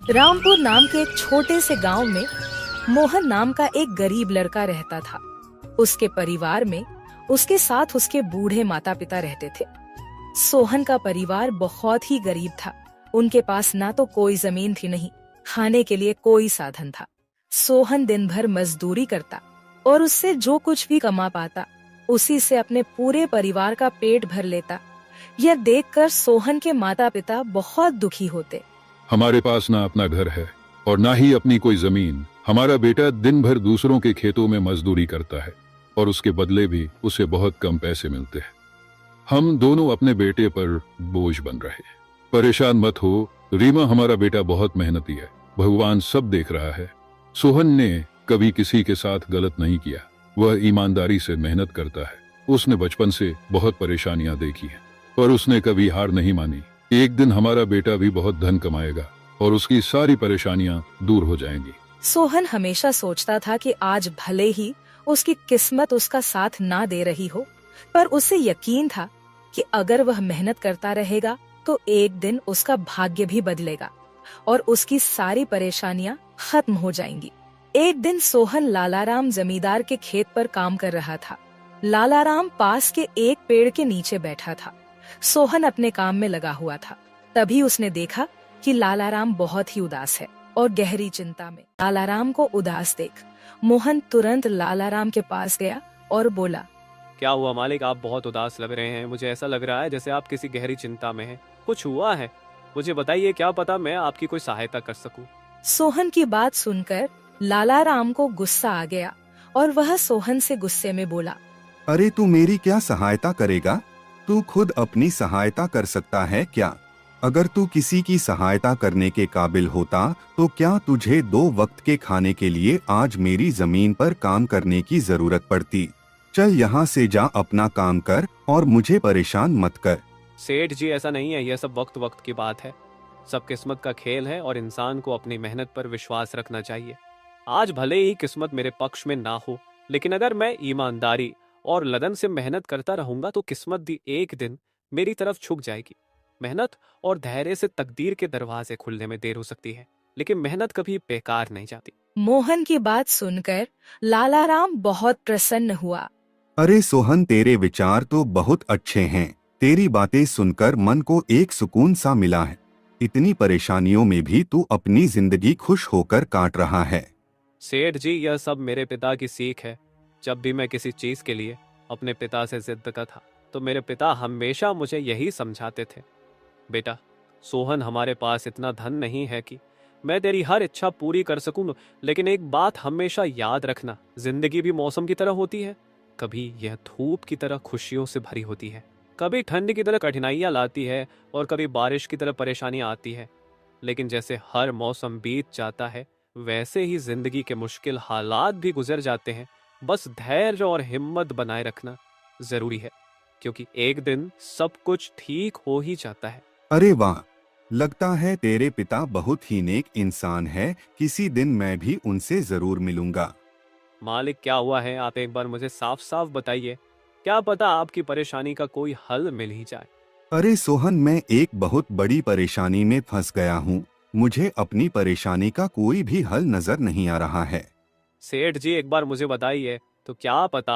रामपुर नाम के एक छोटे से गांव में मोहन नाम का एक गरीब लड़का रहता था। उसके परिवार में उसके साथ उसके बूढ़े माता पिता रहते थे। सोहन का परिवार बहुत ही गरीब था। उनके पास ना तो कोई जमीन थी, नहीं खाने के लिए कोई साधन था। सोहन दिन भर मजदूरी करता और उससे जो कुछ भी कमा पाता उसी से अपने पूरे परिवार का पेट भर लेता। यह देखकर सोहन के माता पिता बहुत दुखी होते। हमारे पास ना अपना घर है और ना ही अपनी कोई जमीन। हमारा बेटा दिन भर दूसरों के खेतों में मजदूरी करता है और उसके बदले भी उसे बहुत कम पैसे मिलते हैं। हम दोनों अपने बेटे पर बोझ बन रहे हैं। परेशान मत हो रीमा, हमारा बेटा बहुत मेहनती है, भगवान सब देख रहा है। सोहन ने कभी किसी के साथ गलत नहीं किया, वह ईमानदारी से मेहनत करता है। उसने बचपन से बहुत परेशानियां देखी हैं पर उसने कभी हार नहीं मानी। एक दिन हमारा बेटा भी बहुत धन कमाएगा और उसकी सारी परेशानियां दूर हो जाएंगी। सोहन हमेशा सोचता था कि आज भले ही उसकी किस्मत उसका साथ ना दे रही हो, पर उसे यकीन था कि अगर वह मेहनत करता रहेगा तो एक दिन उसका भाग्य भी बदलेगा और उसकी सारी परेशानियां खत्म हो जाएंगी। एक दिन सोहन लालाराम जमींदार के खेत पर काम कर रहा था। लालाराम पास के एक पेड़ के नीचे बैठा था। सोहन अपने काम में लगा हुआ था। तभी उसने देखा कि लालाराम बहुत ही उदास है और गहरी चिंता में। लालाराम को उदास देख मोहन तुरंत लालाराम के पास गया और बोला, क्या हुआ मालिक, आप बहुत उदास लग रहे हैं। मुझे ऐसा लग रहा है जैसे आप किसी गहरी चिंता में हैं। कुछ हुआ है? मुझे बताइए, क्या पता मैं आपकी कोई सहायता कर सकूं। सोहन की बात सुनकर लालाराम को गुस्सा आ गया और वह सोहन से गुस्से में बोला, अरे तू मेरी क्या सहायता करेगा? तू खुद अपनी सहायता कर सकता है क्या? अगर तू किसी की सहायता करने के काबिल होता तो क्या तुझे 2 वक्त के खाने के लिए आज मेरी जमीन पर काम करने की जरूरत पड़ती? चल यहाँ से जा, अपना काम कर और मुझे परेशान मत कर। सेठ जी, ऐसा नहीं है, यह सब वक्त वक्त की बात है। सब किस्मत का खेल है और इंसान को अपनी मेहनत पर विश्वास रखना चाहिए। आज भले ही किस्मत मेरे पक्ष में ना हो, लेकिन अगर मैं ईमानदारी और लगन से मेहनत करता रहूंगा तो किस्मत भी एक दिन मेरी तरफ झुक जाएगी। मेहनत और धैर्य से तकदीर के दरवाजे खुलने में देर हो सकती है, लेकिन मेहनत कभी बेकार नहीं जाती। मोहन की बात सुनकर लालाराम बहुत प्रसन्न हुआ। अरे सोहन, तेरे विचार तो बहुत अच्छे हैं। तेरी बातें सुनकर मन को एक सुकून सा मिला है। इतनी परेशानियों में भी तू अपनी जिंदगी खुश होकर काट रहा है। सेठ जी, यह सब मेरे पिता की सीख है। जब भी मैं किसी चीज के लिए अपने पिता से जिद करता था तो मेरे पिता हमेशा मुझे यही समझाते थे, बेटा सोहन, हमारे पास इतना धन नहीं है कि मैं तेरी हर इच्छा पूरी कर सकूं, लेकिन एक बात हमेशा याद रखना, जिंदगी भी मौसम की तरह होती है। कभी यह धूप की तरह खुशियों से भरी होती है, कभी ठंड की तरह कठिनाइयां लाती है और कभी बारिश की तरह परेशानियां आती है। लेकिन जैसे हर मौसम बीत जाता है वैसे ही जिंदगी के मुश्किल हालात भी गुजर जाते हैं। बस धैर्य और हिम्मत बनाए रखना जरूरी है, क्योंकि एक दिन सब कुछ ठीक हो ही जाता है। अरे वाह, लगता है तेरे पिता बहुत ही नेक इंसान है। किसी दिन मैं भी उनसे जरूर मिलूंगा। मालिक, क्या हुआ है? आप एक बार मुझे साफ साफ बताइए, क्या पता आपकी परेशानी का कोई हल मिल ही जाए। अरे सोहन, मैं एक बहुत बड़ी परेशानी में फंस गया हूँ। मुझे अपनी परेशानी का कोई भी हल नजर नहीं आ रहा है। सेठ जी, एक बार मुझे बताइए तो क्या पता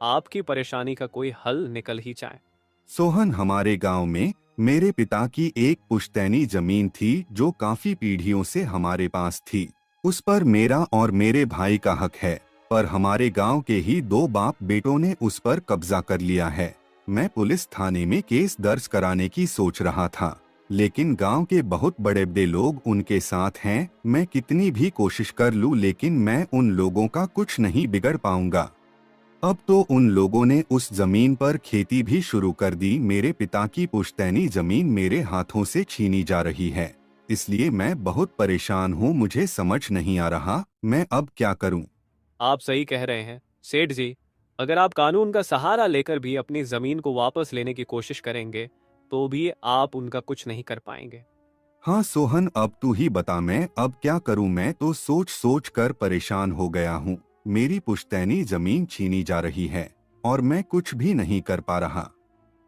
आपकी परेशानी का कोई हल निकल ही जाए। सोहन, हमारे गांव में मेरे पिता की एक पुश्तैनी जमीन थी जो काफी पीढ़ियों से हमारे पास थी। उस पर मेरा और मेरे भाई का हक है, पर हमारे गांव के ही 2 बाप बेटों ने उस पर कब्जा कर लिया है। मैं पुलिस थाने में केस दर्ज कराने की सोच रहा था, लेकिन गांव के बहुत बड़े बड़े लोग उनके साथ हैं। मैं कितनी भी कोशिश कर लूं, लेकिन मैं उन लोगों का कुछ नहीं बिगड़ पाऊंगा। अब तो उन लोगों ने उस जमीन पर खेती भी शुरू कर दी। मेरे पिता की पुश्तैनी जमीन मेरे हाथों से छीनी जा रही है, इसलिए मैं बहुत परेशान हूँ। मुझे समझ नहीं आ रहा मैं अब क्या करूँ। आप सही कह रहे हैं सेठ जी, अगर आप कानून का सहारा लेकर भी अपनी जमीन को वापस लेने की कोशिश करेंगे तो भी आप उनका कुछ नहीं कर पाएंगे। हाँ सोहन, अब तू ही बता, मैं अब क्या करूँ? मैं तो सोच सोच कर परेशान हो गया हूँ। मेरी पुश्तैनी जमीन छीनी जा रही है और मैं कुछ भी नहीं कर पा रहा।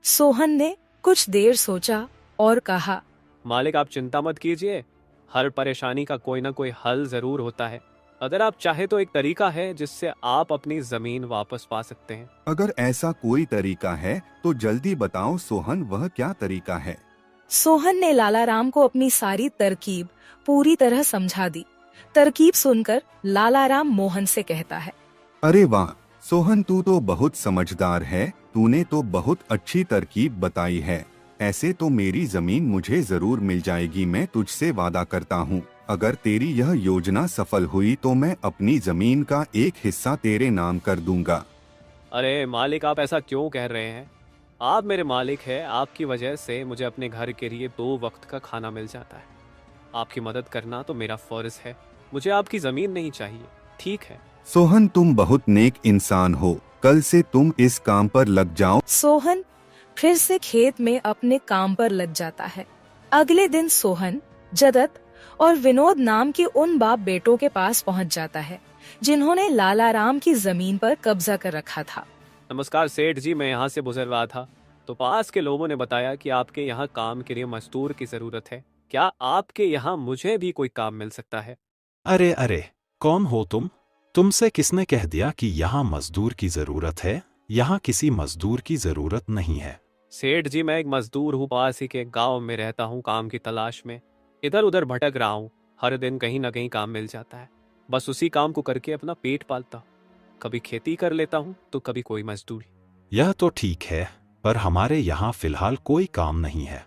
सोहन ने कुछ देर सोचा और कहा, मालिक, आप चिंता मत कीजिए, हर परेशानी का कोई ना कोई हल जरूर होता है। अगर आप चाहे तो एक तरीका है जिससे आप अपनी जमीन वापस पा सकते हैं। अगर ऐसा कोई तरीका है तो जल्दी बताओ सोहन, वह क्या तरीका है? सोहन ने लालाराम को अपनी सारी तरकीब पूरी तरह समझा दी। तरकीब सुनकर लालाराम मोहन से कहता है, अरे वाह सोहन, तू तो बहुत समझदार है, तूने तो बहुत अच्छी तरकीब बताई है। ऐसे तो मेरी जमीन मुझे जरूर मिल जाएगी, मैं तुझसे वादा करता हूँ। अगर तेरी यह योजना सफल हुई तो मैं अपनी जमीन का एक हिस्सा तेरे नाम कर दूंगा। अरे मालिक, आप ऐसा क्यों कह रहे हैं? आप मेरे मालिक हैं, आपकी वजह से मुझे अपने घर के लिए 2 वक्त का खाना मिल जाता है। आपकी मदद करना तो मेरा फर्ज है, मुझे आपकी जमीन नहीं चाहिए, ठीक है? सोहन तुम बहुत नेक इंसान हो, कल से तुम इस काम पर लग जाओ। सोहन फिर से खेत में अपने काम पर लग जाता है। अगले दिन सोहन जगत और विनोद नाम के उन बाप बेटों के पास पहुंच जाता है जिन्होंने लालाराम की जमीन पर कब्जा कर रखा था। नमस्कार सेठ जी, मैं यहाँ से गुजर रहा था तो पास के लोगों ने बताया कि आपके यहाँ काम के लिए मजदूर की जरूरत है। क्या आपके यहाँ मुझे भी कोई काम मिल सकता है? अरे अरे, कौन हो तुम? तुमसे किसने कह दिया कि यहाँ मजदूर की जरूरत है? यहाँ किसी मजदूर की जरूरत नहीं है। सेठ जी, मैं एक मजदूर हूँ, पास ही के गांव में रहता हूँ, काम की तलाश में इधर उधर भटक रहा हूँ। हर दिन कहीं ना कहीं काम मिल जाता है, बस उसी काम को करके अपना पेट पालता हूँ। कभी खेती कर लेता हूँ तो कभी कोई मजदूरी। यह तो ठीक है, पर हमारे यहाँ फिलहाल कोई काम नहीं है।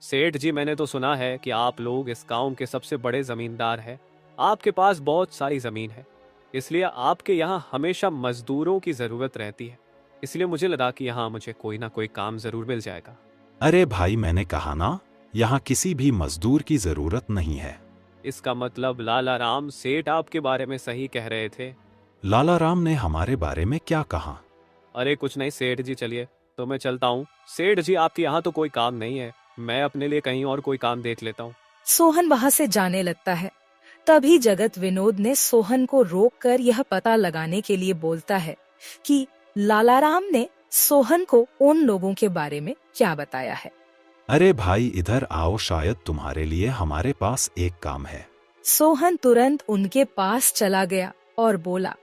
सेठ जी, मैंने तो सुना है कि आप लोग इस गांव के सबसे बड़े जमींदार हैं। आपके पास बहुत सारी जमीन है, इसलिए आपके यहाँ हमेशा मजदूरों की जरूरत रहती है। इसलिए मुझे लगा कि यहाँ मुझे कोई ना कोई काम जरूर मिल जाएगा। अरे भाई, मैंने कहा ना, यहाँ किसी भी मजदूर की जरूरत नहीं है। इसका मतलब लालाराम सेठ आपके बारे में सही कह रहे थे? लालाराम ने हमारे बारे में क्या कहा? अरे कुछ नहीं सेठ जी, चलिए तो मैं चलता हूँ। सेठ जी, आपके यहाँ तो कोई काम नहीं है, मैं अपने लिए कहीं और कोई काम देख लेता हूँ। सोहन वहाँ से जाने लगता है। तभी जगत विनोद ने सोहन को रोककर यह पता लगाने के लिए बोलता है कि लालाराम ने सोहन को उन लोगों के बारे में क्या बताया है। अरे भाई, इधर आओ, शायद तुम्हारे लिए हमारे पास एक काम है। सोहन तुरंत उनके पास चला गया और बोला,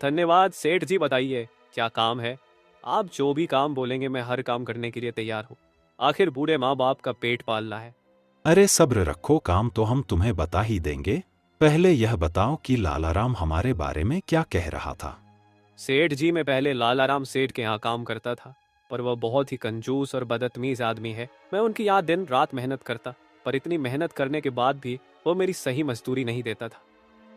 धन्यवाद सेठ जी, बताइए क्या काम है? आप जो भी काम बोलेंगे मैं हर काम करने के लिए तैयार हूँ। आखिर बूढ़े माँ बाप का पेट पालना है। अरे सब्र रखो, काम तो हम तुम्हें बता ही देंगे। पहले यह बताओ कि लालाराम हमारे बारे में क्या कह रहा था। सेठ जी, मैं पहले लालाराम सेठ के यहाँ काम करता था, पर वह बहुत ही कंजूस और बदतमीज आदमी है। मैं उनकी यहाँ दिन रात मेहनत करता, पर इतनी मेहनत करने के बाद भी वो मेरी सही मजदूरी नहीं देता था।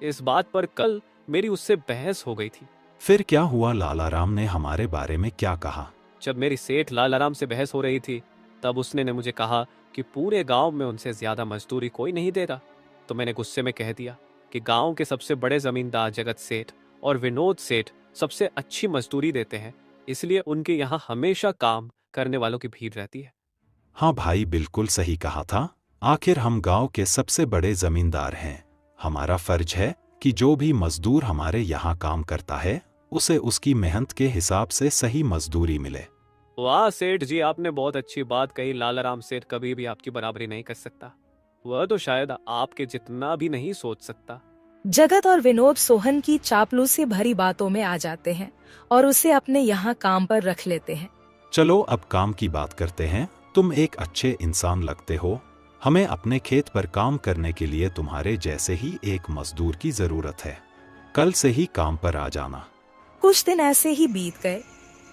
इस बात पर कल मेरी उससे बहस हो गई थी। फिर क्या हुआ? लालाराम ने हमारे बारे में क्या कहा? जब मेरी सेठ लालाराम से बहस हो रही थी तब उसने ने मुझे कहा कि पूरे गांव में उनसे ज्यादा मजदूरी कोई नहीं दे रहा। तो मैंने गुस्से में कह दिया कि गांव के सबसे बड़े जमींदार जगत सेठ और विनोद सेठ सबसे अच्छी मजदूरी देते हैं, इसलिए उनके यहाँ हमेशा काम करने वालों की भीड़ रहती है। हाँ भाई, बिल्कुल सही कहा था। आखिर हम गांव के सबसे बड़े जमींदार हैं। हमारा फर्ज है कि जो भी मजदूर हमारे यहाँ काम करता है उसे उसकी मेहनत के हिसाब से सही मजदूरी मिले। वाह सेठ जी, आपने बहुत अच्छी बात कही। लालाराम सेठ कभी भी आपकी बराबरी नहीं कर सकता, वह तो शायद आपके जितना भी नहीं सोच सकता। जगत और विनोद सोहन की चापलूसी भरी बातों में आ जाते हैं और उसे अपने यहाँ काम पर रख लेते हैं। चलो अब काम की बात करते हैं। तुम एक अच्छे इंसान लगते हो। हमें अपने खेत पर काम करने के लिए तुम्हारे जैसे ही एक मजदूर की जरूरत है। कल से ही काम पर आ जाना। कुछ दिन ऐसे ही बीत गए।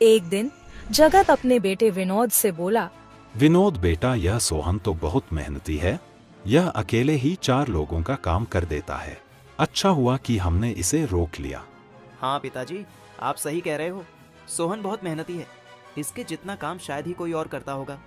एक दिन जगत अपने बेटे विनोद से बोला, विनोद बेटा, यह सोहन तो बहुत मेहनती है। यह अकेले ही 4 लोगों का काम कर देता है। अच्छा हुआ कि हमने इसे रोक लिया। हाँ पिताजी, आप सही कह रहे हो। सोहन बहुत मेहनती है, इसके जितना काम शायद ही कोई और करता होगा।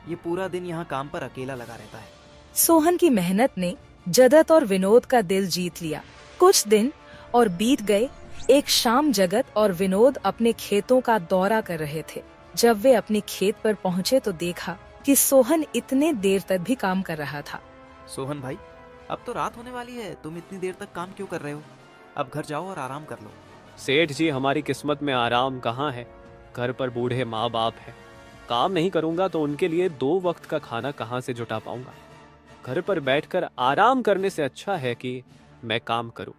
ये पूरा दिन यहाँ काम पर अकेला लगा रहता है। सोहन की मेहनत ने जगत और विनोद का दिल जीत लिया। कुछ दिन और बीत गए। एक शाम जगत और विनोद अपने खेतों का दौरा कर रहे थे। जब वे अपने खेत पर पहुँचे तो देखा कि सोहन इतने देर तक भी काम कर रहा था। सोहन भाई, अब तो रात होने वाली है, तुम इतनी देर तक काम क्यों कर रहे हो? अब घर जाओ और आराम कर लो। सेठ जी, हमारी किस्मत में आराम कहाँ है? घर पर बूढ़े माँ बाप है, काम नहीं करूंगा तो उनके लिए 2 वक्त का खाना कहाँ से जुटा पाऊंगा? घर पर बैठकर आराम करने से अच्छा है कि मैं काम करूं।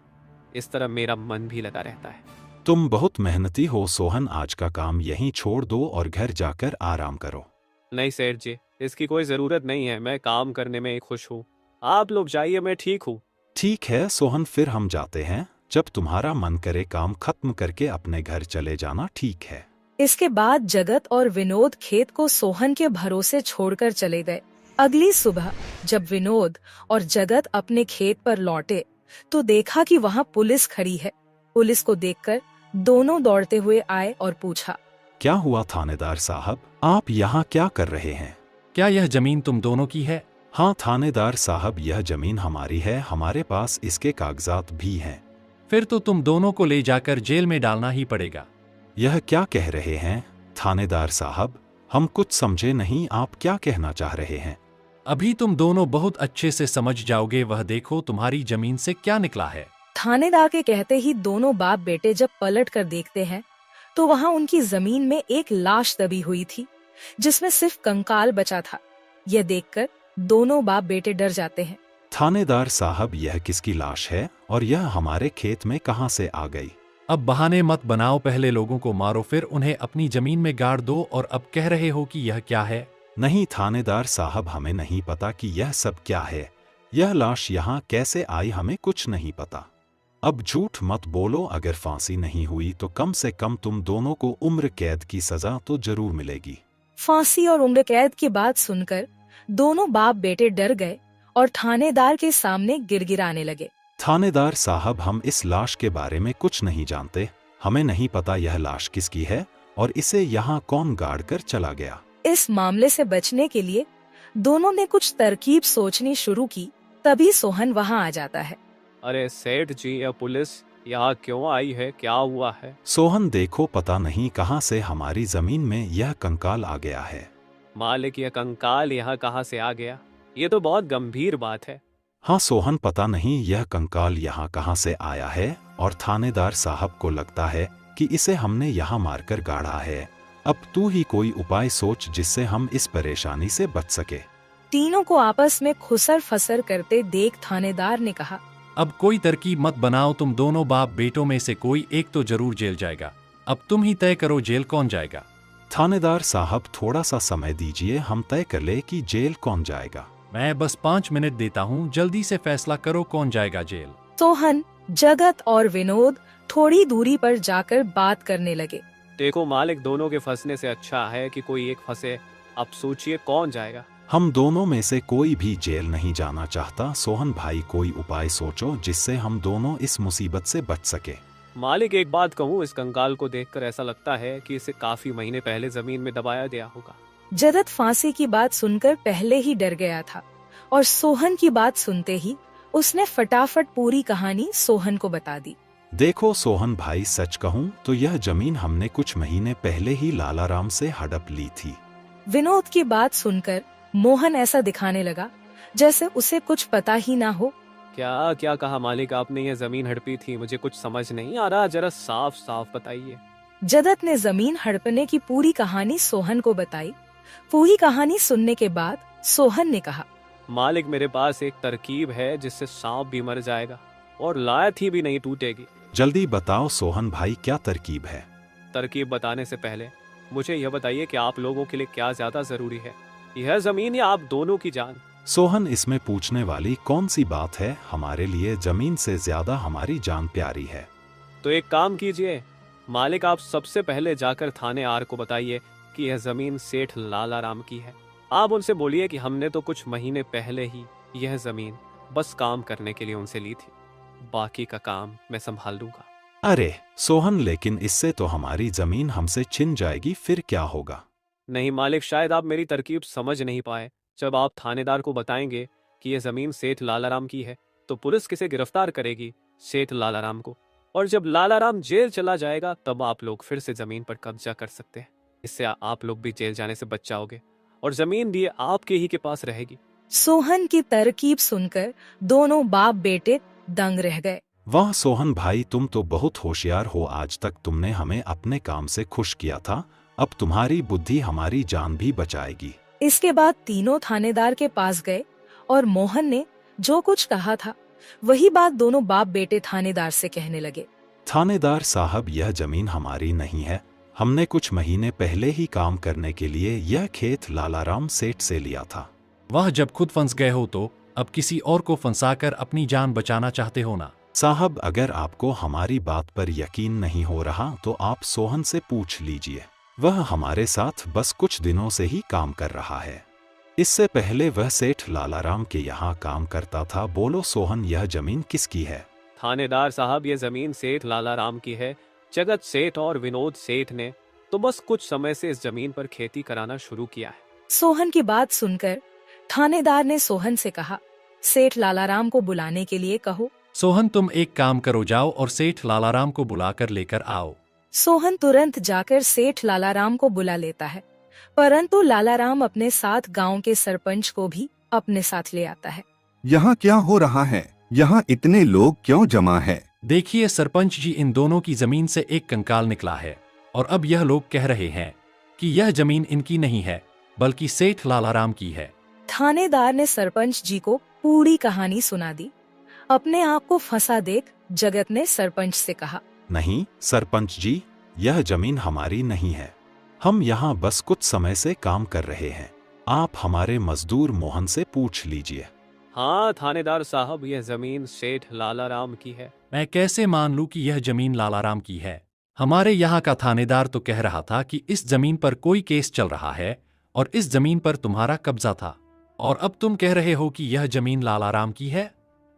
इस तरह मेरा मन भी लगा रहता है। तुम बहुत मेहनती हो सोहन, आज का काम यहीं छोड़ दो और घर जाकर आराम करो। नहीं सेठ जी, इसकी कोई जरूरत नहीं है। मैं काम करने में ही खुश हूँ। आप लोग जाइए, मैं ठीक हूँ। ठीक है सोहन, फिर हम जाते हैं। जब तुम्हारा मन करे काम खत्म करके अपने घर चले जाना, ठीक है। इसके बाद जगत और विनोद खेत को सोहन के भरोसे छोड़कर चले गए। अगली सुबह जब विनोद और जगत अपने खेत पर लौटे तो देखा कि वहाँ पुलिस खड़ी है। पुलिस को देखकर दोनों दौड़ते हुए आए और पूछा, क्या हुआ थानेदार साहब, आप यहाँ क्या कर रहे हैं? क्या यह जमीन तुम दोनों की है? हाँ थानेदार साहब, यह जमीन हमारी है, हमारे पास इसके कागजात भी हैं। फिर तो तुम दोनों को ले जाकर जेल में डालना ही पड़ेगा। यह क्या कह रहे हैं थानेदार साहब, हम कुछ समझे नहीं, आप क्या कहना चाह रहे हैं? अभी तुम दोनों बहुत अच्छे से समझ जाओगे। वह देखो तुम्हारी जमीन से क्या निकला है। थानेदार के कहते ही दोनों बाप बेटे जब पलट कर देखते हैं तो वहाँ उनकी जमीन में एक लाश दबी हुई थी जिसमें सिर्फ कंकाल बचा था। यह देखकर दोनों बाप बेटे डर जाते हैं। थानेदार साहब, यह किसकी लाश है और यह हमारे खेत में कहाँ से आ गई? अब बहाने मत बनाओ, पहले लोगों को मारो फिर उन्हें अपनी जमीन में गाड़ दो और अब कह रहे हो कि यह क्या है? नहीं थानेदार साहब, हमें नहीं पता कि यह सब क्या है। यह लाश यहाँ कैसे आई, हमें कुछ नहीं पता। अब झूठ मत बोलो, अगर फांसी नहीं हुई तो कम से कम तुम दोनों को उम्र कैद की सजा तो जरूर मिलेगी। फांसी और उम्र कैद की बात सुनकर दोनों बाप बेटे डर गए और थानेदार के सामने गिड़गिड़ाने लगे। थानेदार साहब, हम इस लाश के बारे में कुछ नहीं जानते। हमें नहीं पता यह लाश किसकी है और इसे यहाँ कौन गाड़ कर चला गया। इस मामले से बचने के लिए दोनों ने कुछ तरकीब सोचनी शुरू की। तभी सोहन वहाँ आ जाता है। अरे सेठ जी, यह पुलिस यहाँ क्यों आई है? क्या हुआ है? सोहन देखो, पता नहीं कहाँ से हमारी जमीन में यह कंकाल आ गया है। मालिक, यह कंकाल यहाँ कहाँ से आ गया? ये तो बहुत गंभीर बात है। हाँ सोहन, पता नहीं यह कंकाल यहाँ कहाँ से आया है और थानेदार साहब को लगता है कि इसे हमने यहाँ मारकर गाड़ा है। अब तू ही कोई उपाय सोच जिससे हम इस परेशानी से बच सके। तीनों को आपस में खुसर फसर करते देख थानेदार ने कहा, अब कोई तरकीब मत बनाओ, तुम दोनों बाप बेटों में से कोई एक तो जरूर जेल जाएगा। अब तुम ही तय करो जेल कौन जाएगा। थानेदार साहब, थोड़ा सा समय दीजिए, हम तय कर ले कि जेल कौन जाएगा। मैं बस 5 मिनट देता हूँ, जल्दी से फैसला करो कौन जाएगा जेल। सोहन, जगत और विनोद थोड़ी दूरी पर जाकर बात करने लगे। देखो मालिक, दोनों के फंसने से अच्छा है कि कोई एक फंसे। अब सोचिए कौन जाएगा। हम दोनों में से कोई भी जेल नहीं जाना चाहता। सोहन भाई, कोई उपाय सोचो जिससे हम दोनों इस मुसीबत से बच सके। मालिक, एक बात कहूँ, इस कंकाल को देखकर ऐसा लगता है कि इसे काफी महीने पहले जमीन में दबाया गया होगा। जगत फांसी की बात सुनकर पहले ही डर गया था और सोहन की बात सुनते ही उसने फटाफट पूरी कहानी सोहन को बता दी। देखो सोहन भाई, सच कहूँ तो यह जमीन हमने कुछ महीने पहले ही लालाराम से हड़प ली थी। विनोद की बात सुनकर मोहन ऐसा दिखाने लगा जैसे उसे कुछ पता ही ना हो। क्या क्या कहा मालिक आपने? यह जमीन हड़पी थी? मुझे कुछ समझ नहीं आ रहा, जरा साफ साफ बताइए। जगत ने जमीन हड़पने की पूरी कहानी सोहन को बताई। पूरी कहानी सुनने के बाद सोहन ने कहा, मालिक, मेरे पास एक तरकीब है जिससे सांप भी मर जाएगा और लाठी भी नहीं टूटेगी। जल्दी बताओ सोहन भाई, क्या तरकीब है? तरकीब बताने से पहले मुझे यह बताइए कि आप लोगों के लिए क्या ज्यादा जरूरी है, यह जमीन या आप दोनों की जान? सोहन, इसमें पूछने वाली कौन सी बात है? हमारे लिए जमीन से ज्यादा हमारी जान प्यारी है। तो एक काम कीजिए मालिक, आप सबसे पहले जाकर थाने आर को बताइए कि यह जमीन सेठ लालाराम की है। आप उनसे बोलिए कि हमने तो कुछ महीने पहले ही यह जमीन बस काम करने के लिए उनसे ली थी, बाकी का काम मैं संभाल लूंगा। अरे सोहन, लेकिन इससे तो हमारी जमीन हमसे छिन जाएगी, फिर क्या होगा? नहीं मालिक, शायद आप मेरी तरकीब समझ नहीं पाए। जब आप थानेदार को बताएंगे कि यह जमीन सेठ लालाराम की है तो पुलिस किसे गिरफ्तार करेगी? सेठ लालाराम को। और जब लालाराम जेल चला जाएगा तब आप लोग फिर से जमीन पर कब्जा कर सकते हैं। इससे आप लोग भी जेल जाने से बच जाओगे और जमीन भी आपके ही के पास रहेगी। सोहन की तरकीब सुनकर दोनों बाप बेटे दंग रह गए। वाह सोहन भाई, तुम तो बहुत होशियार हो। आज तक तुमने हमें अपने काम से खुश किया था, अब तुम्हारी बुद्धि हमारी जान भी बचाएगी। इसके बाद तीनों थानेदार के पास गए और मोहन ने जो कुछ कहा था वही बात दोनों बाप बेटे थानेदार से कहने लगे। थानेदार साहब, यह जमीन हमारी नहीं है। हमने कुछ महीने पहले ही काम करने के लिए यह खेत लालाराम सेठ से लिया था। वह जब खुद फंस गए हो तो अब किसी और को फंसाकर अपनी जान बचाना चाहते हो ना? साहब, अगर आपको हमारी बात पर यकीन नहीं हो रहा तो आप सोहन से पूछ लीजिए। वह हमारे साथ बस कुछ दिनों से ही काम कर रहा है। इससे पहले वह सेठ लालाराम के यहाँ काम करता था। बोलो सोहन, यह जमीन किसकी है? थानेदार साहब, ये जमीन सेठ लालाराम की है। जगत सेठ और विनोद सेठ ने तो बस कुछ समय से इस जमीन पर खेती कराना शुरू किया है। सोहन की बात सुनकर थानेदार ने सोहन से कहा, सेठ लालाराम को बुलाने के लिए कहो। सोहन, तुम एक काम करो, जाओ और सेठ लालाराम को बुलाकर लेकर आओ। सोहन तुरंत जाकर सेठ लालाराम को बुला लेता है, परंतु लालाराम अपने साथ गांव के सरपंच को भी अपने साथ ले आता है। यहाँ क्या हो रहा है? यहाँ इतने लोग क्यों जमा है? देखिए सरपंच जी, इन दोनों की जमीन से एक कंकाल निकला है और अब यह लोग कह रहे हैं कि यह जमीन इनकी नहीं है बल्कि सेठ लालाराम की है। थानेदार ने सरपंच जी को पूरी कहानी सुना दी। अपने आप को फंसा देख जगत ने सरपंच से कहा, नहीं सरपंच जी, यह जमीन हमारी नहीं है। हम यहाँ बस कुछ समय से काम कर रहे हैं। आप हमारे मजदूर मोहन से पूछ लीजिए। हाँ थानेदार साहब, यह जमीन सेठ लालाराम की है। मैं कैसे मान लूं कि यह जमीन लालाराम की है? हमारे यहाँ का थानेदार तो कह रहा था कि इस जमीन पर कोई केस चल रहा है और इस जमीन पर तुम्हारा कब्जा था, और अब तुम कह रहे हो कि यह जमीन लालाराम की है।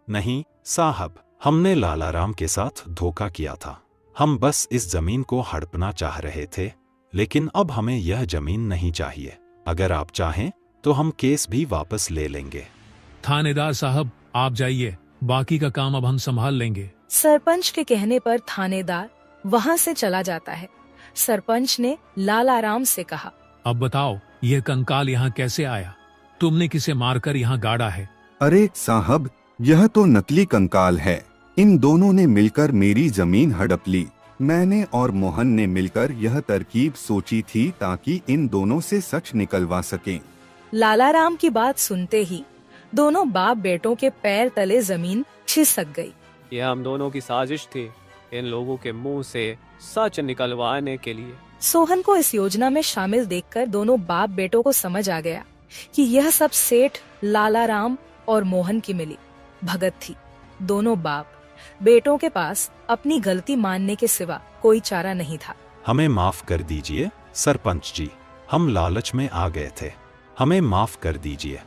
नहीं साहब, हमने लालाराम के साथ धोखा किया था। हम बस इस जमीन को हड़पना चाह रहे थे, लेकिन अब हमें यह जमीन नहीं चाहिए। अगर आप चाहें तो हम केस भी वापस ले लेंगे। थानेदार साहब, आप जाइए, बाकी का काम अब हम संभाल लेंगे। सरपंच के कहने पर थानेदार वहाँ से चला जाता है। सरपंच ने लालाराम से कहा, अब बताओ, यह कंकाल यहाँ कैसे आया? तुमने किसे मारकर यहाँ गाड़ा है? अरे साहब, यह तो नकली कंकाल है। इन दोनों ने मिलकर मेरी जमीन हड़प ली। मैंने और मोहन ने मिलकर यह तरकीब सोची थी ताकि इन दोनों से सच निकलवा सकें। लालाराम की बात सुनते ही दोनों बाप बेटों के पैर तले जमीन खिसक गई। यह हम दोनों की साजिश थी, इन लोगों के मुंह से सच निकलवाने के लिए। सोहन को इस योजना में शामिल देखकर दोनों बाप बेटों को समझ आ गया कि यह सब सेठ लालाराम और मोहन की मिली भगत थी। दोनों बाप बेटों के पास अपनी गलती मानने के सिवा कोई चारा नहीं था। हमें माफ कर दीजिए सरपंच जी, हम लालच में आ गए थे। हमें माफ कर दीजिए।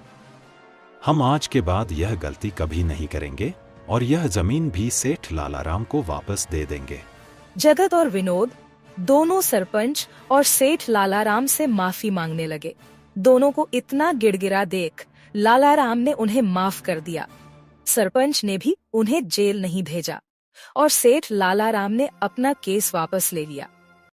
हम आज के बाद यह गलती कभी नहीं करेंगे और यह जमीन भी सेठ लालाराम को वापस दे देंगे। जगत और विनोद दोनों सरपंच और सेठ लालाराम से माफी मांगने लगे। दोनों को इतना गिड़गिड़ा देख लालाराम ने उन्हें माफ कर दिया। सरपंच ने भी उन्हें जेल नहीं भेजा और सेठ लालाराम ने अपना केस वापस ले लिया।